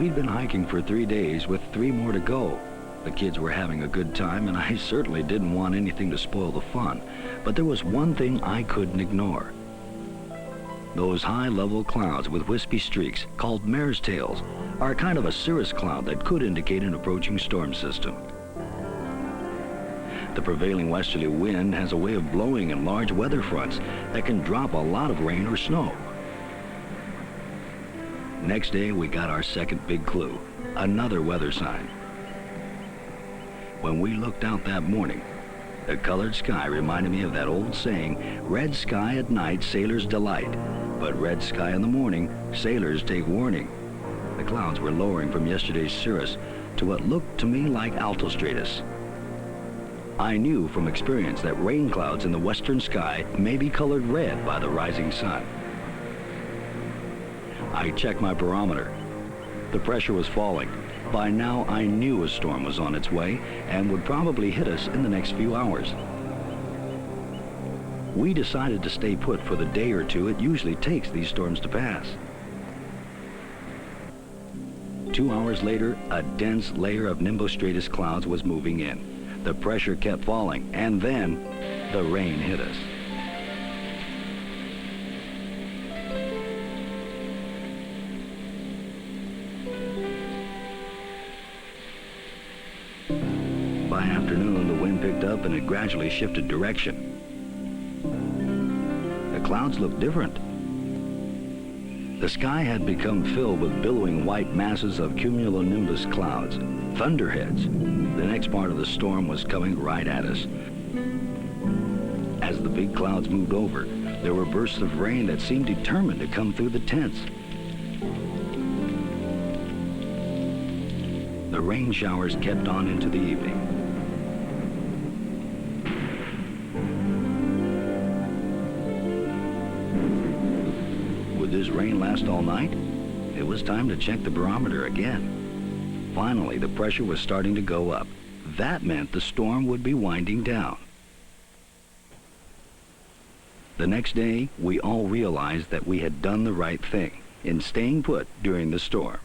We'd been hiking for 3 days with 3 more to go. The kids were having a good time, and I certainly didn't want anything to spoil the fun. But there was one thing I couldn't ignore. Those high-level clouds with wispy streaks, called mare's tails, are a kind of a cirrus cloud that could indicate an approaching storm system. The prevailing westerly wind has a way of blowing in large weather fronts that can drop a lot of rain or snow. Next day, we got our second big clue, another weather sign. When we looked out that morning, the colored sky reminded me of that old saying, red sky at night, sailors delight, but red sky in the morning, sailors take warning. The clouds were lowering from yesterday's cirrus to what looked to me like altostratus. I knew from experience that rain clouds in the western sky may be colored red by the rising sun. I checked my barometer. The pressure was falling. By now, I knew a storm was on its way and would probably hit us in the next few hours. We decided to stay put for the day or two it usually takes these storms to pass. 2 hours later, a dense layer of nimbostratus clouds was moving in. The pressure kept falling, and then the rain hit us. By afternoon, the wind picked up and it gradually shifted direction. The clouds looked different. The sky had become filled with billowing white masses of cumulonimbus clouds, thunderheads. The next part of the storm was coming right at us. As the big clouds moved over, there were bursts of rain that seemed determined to come through the tents. The rain showers kept on into the evening. Would this rain last all night? It was time to check the barometer again. Finally, the pressure was starting to go up. That meant the storm would be winding down. The next day, we all realized that we had done the right thing in staying put during the storm.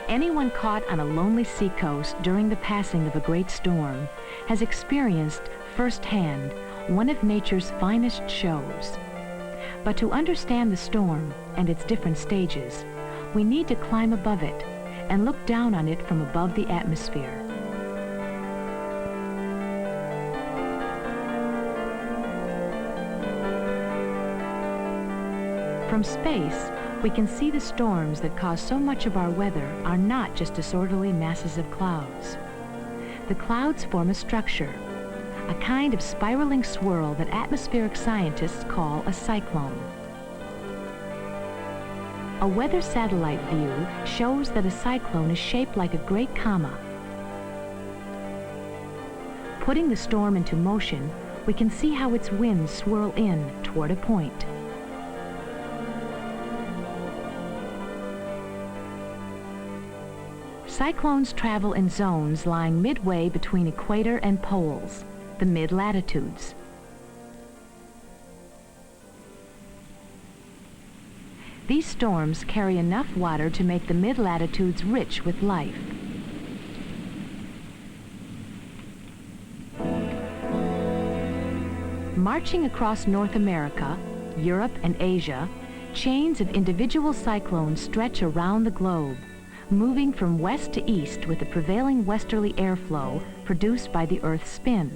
Anyone caught on a lonely seacoast during the passing of a great storm has experienced firsthand one of nature's finest shows. But to understand the storm and its different stages, we need to climb above it and look down on it from above the atmosphere. From space, we can see the storms that cause so much of our weather are not just disorderly masses of clouds. The clouds form a structure, a kind of spiraling swirl that atmospheric scientists call a cyclone. A weather satellite view shows that a cyclone is shaped like a great comma. Putting the storm into motion, we can see how its winds swirl in toward a point. Cyclones travel in zones lying midway between equator and poles, the mid-latitudes. These storms carry enough water to make the mid-latitudes rich with life. Marching across North America, Europe, and Asia, chains of individual cyclones stretch around the globe, moving from west to east with the prevailing westerly airflow produced by the Earth's spin.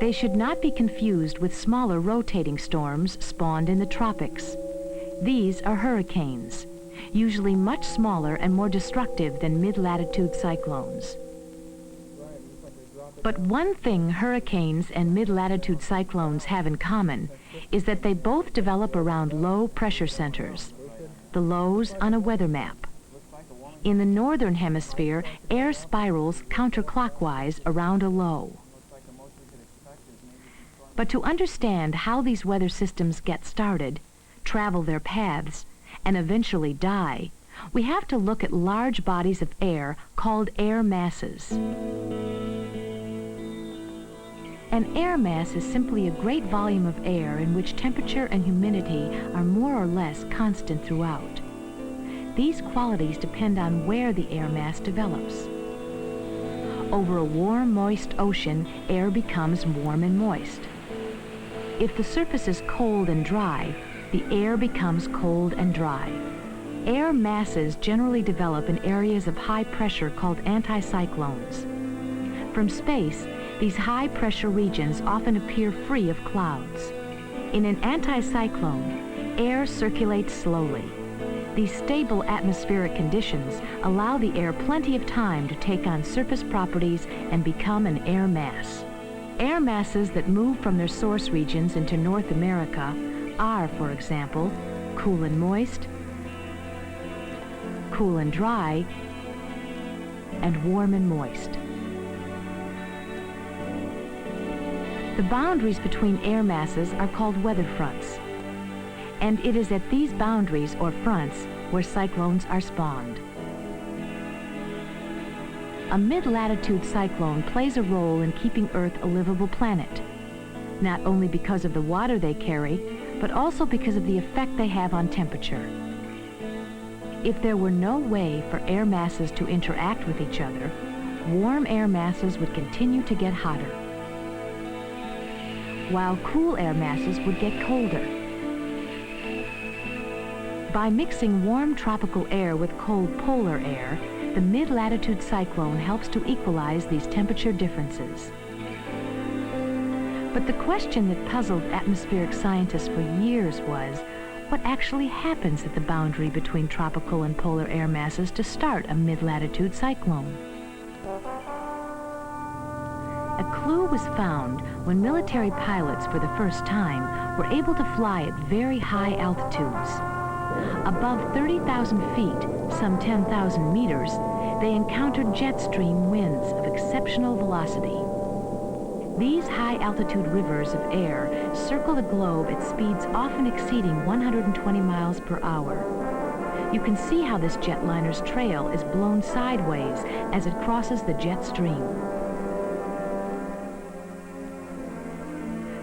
They should not be confused with smaller rotating storms spawned in the tropics. These are hurricanes, usually much smaller and more destructive than mid-latitude cyclones. But one thing hurricanes and mid-latitude cyclones have in common is that they both develop around low pressure centers, the lows on a weather map. In the northern hemisphere, air spirals counterclockwise around a low. But to understand how these weather systems get started, travel their paths, and eventually die, we have to look at large bodies of air called air masses. An air mass is simply a great volume of air in which temperature and humidity are more or less constant throughout. These qualities depend on where the air mass develops. Over a warm, moist ocean, air becomes warm and moist. If the surface is cold and dry, the air becomes cold and dry. Air masses generally develop in areas of high pressure called anticyclones. From space, these high-pressure regions often appear free of clouds. In an anticyclone, air circulates slowly. These stable atmospheric conditions allow the air plenty of time to take on surface properties and become an air mass. Air masses that move from their source regions into North America are, for example, cool and moist, cool and dry, and warm and moist. The boundaries between air masses are called weather fronts, and it is at these boundaries or fronts where cyclones are spawned. A mid-latitude cyclone plays a role in keeping Earth a livable planet, not only because of the water they carry, but also because of the effect they have on temperature. If there were no way for air masses to interact with each other, warm air masses would continue to get hotter, while cool air masses would get colder. By mixing warm tropical air with cold polar air, the mid-latitude cyclone helps to equalize these temperature differences. But the question that puzzled atmospheric scientists for years was, what actually happens at the boundary between tropical and polar air masses to start a mid-latitude cyclone? A clue was found when military pilots for the first time were able to fly at very high altitudes. Above 30,000 feet, some 10,000 meters, they encountered jet stream winds of exceptional velocity. These high-altitude rivers of air circle the globe at speeds often exceeding 120 miles per hour. You can see how this jetliner's trail is blown sideways as it crosses the jet stream.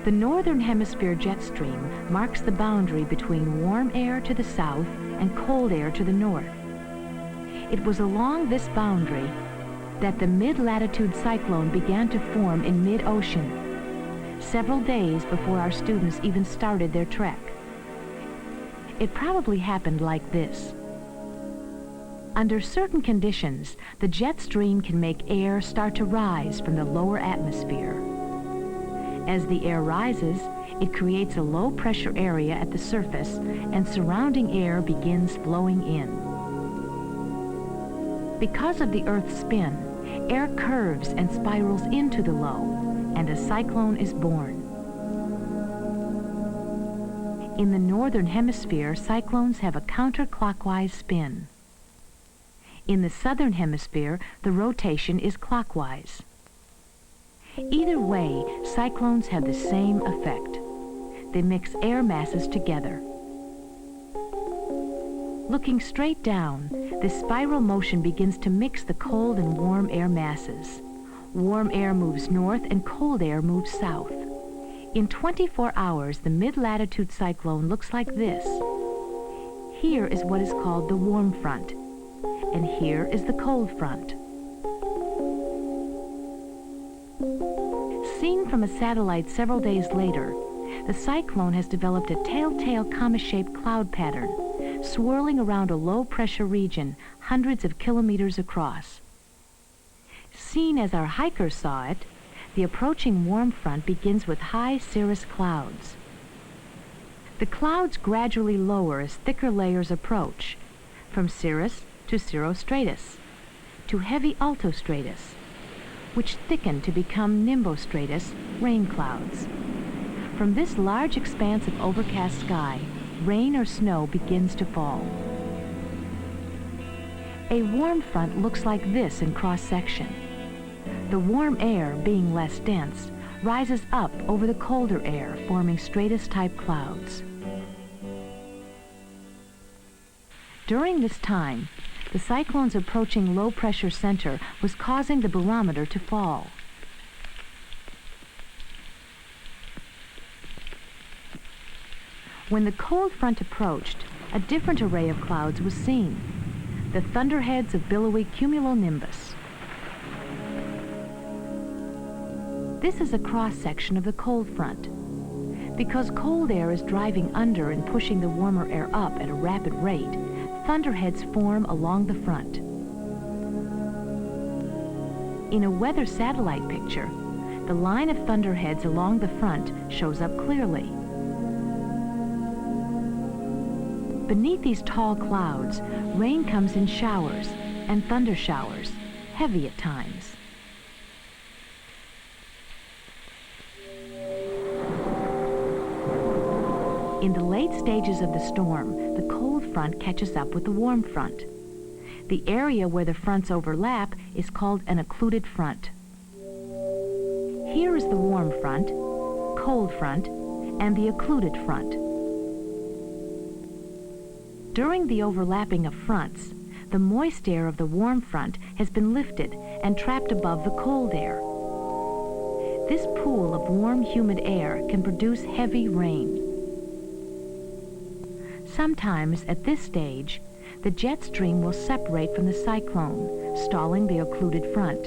The northern hemisphere jet stream marks the boundary between warm air to the south and cold air to the north. It was along this boundary that the mid-latitude cyclone began to form in mid-ocean, several days before our students even started their trek. It probably happened like this. Under certain conditions, the jet stream can make air start to rise from the lower atmosphere. As the air rises, it creates a low-pressure area at the surface, and surrounding air begins flowing in. Because of the Earth's spin, air curves and spirals into the low, and a cyclone is born. In the northern hemisphere, cyclones have a counterclockwise spin. In the southern hemisphere, the rotation is clockwise. Either way, cyclones have the same effect. They mix air masses together. Looking straight down, this spiral motion begins to mix the cold and warm air masses. Warm air moves north and cold air moves south. In 24 hours, the mid-latitude cyclone looks like this. Here is what is called the warm front, and here is the cold front. Seen from a satellite several days later, the cyclone has developed a telltale comma-shaped cloud pattern, swirling around a low-pressure region hundreds of kilometers across. Seen as our hikers saw it, the approaching warm front begins with high cirrus clouds. The clouds gradually lower as thicker layers approach, from cirrus to cirrostratus, to heavy altostratus, which thicken to become nimbostratus, rain clouds. From this large expanse of overcast sky, rain or snow begins to fall. A warm front looks like this in cross-section. The warm air, being less dense, rises up over the colder air, forming stratus-type clouds. During this time, the cyclone's approaching low-pressure center was causing the barometer to fall. When the cold front approached, a different array of clouds was seen, the thunderheads of billowy cumulonimbus. This is a cross-section of the cold front. Because cold air is driving under and pushing the warmer air up at a rapid rate, thunderheads form along the front. In a weather satellite picture, the line of thunderheads along the front shows up clearly. Beneath these tall clouds, rain comes in showers and thunder showers, heavy at times. In the late stages of the storm, the cold front catches up with the warm front. The area where the fronts overlap is called an occluded front. Here is the warm front, cold front, and the occluded front. During the overlapping of fronts, the moist air of the warm front has been lifted and trapped above the cold air. This pool of warm, humid air can produce heavy rain. Sometimes, at this stage, the jet stream will separate from the cyclone, stalling the occluded front.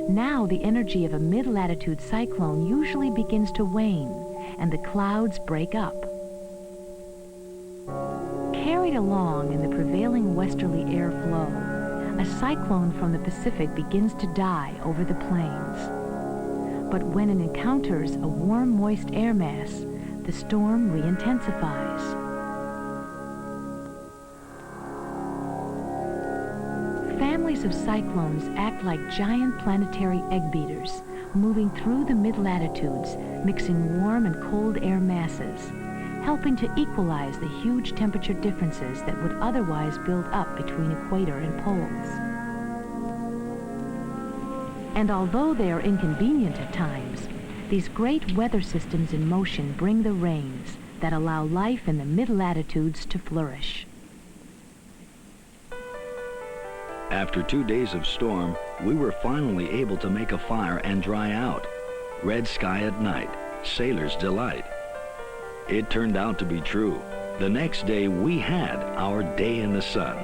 Now the energy of a mid-latitude cyclone usually begins to wane, and the clouds break up. Carried along in the prevailing westerly airflow, a cyclone from the Pacific begins to die over the plains. But when it encounters a warm, moist air mass, the storm re-intensifies. Families of cyclones act like giant planetary egg beaters, moving through the mid-latitudes, mixing warm and cold air masses, helping to equalize the huge temperature differences that would otherwise build up between equator and poles. And although they are inconvenient at times, these great weather systems in motion bring the rains that allow life in the mid-latitudes to flourish. After 2 days of storm, we were finally able to make a fire and dry out. Red sky at night, sailor's delight. It turned out to be true. The next day we had our day in the sun.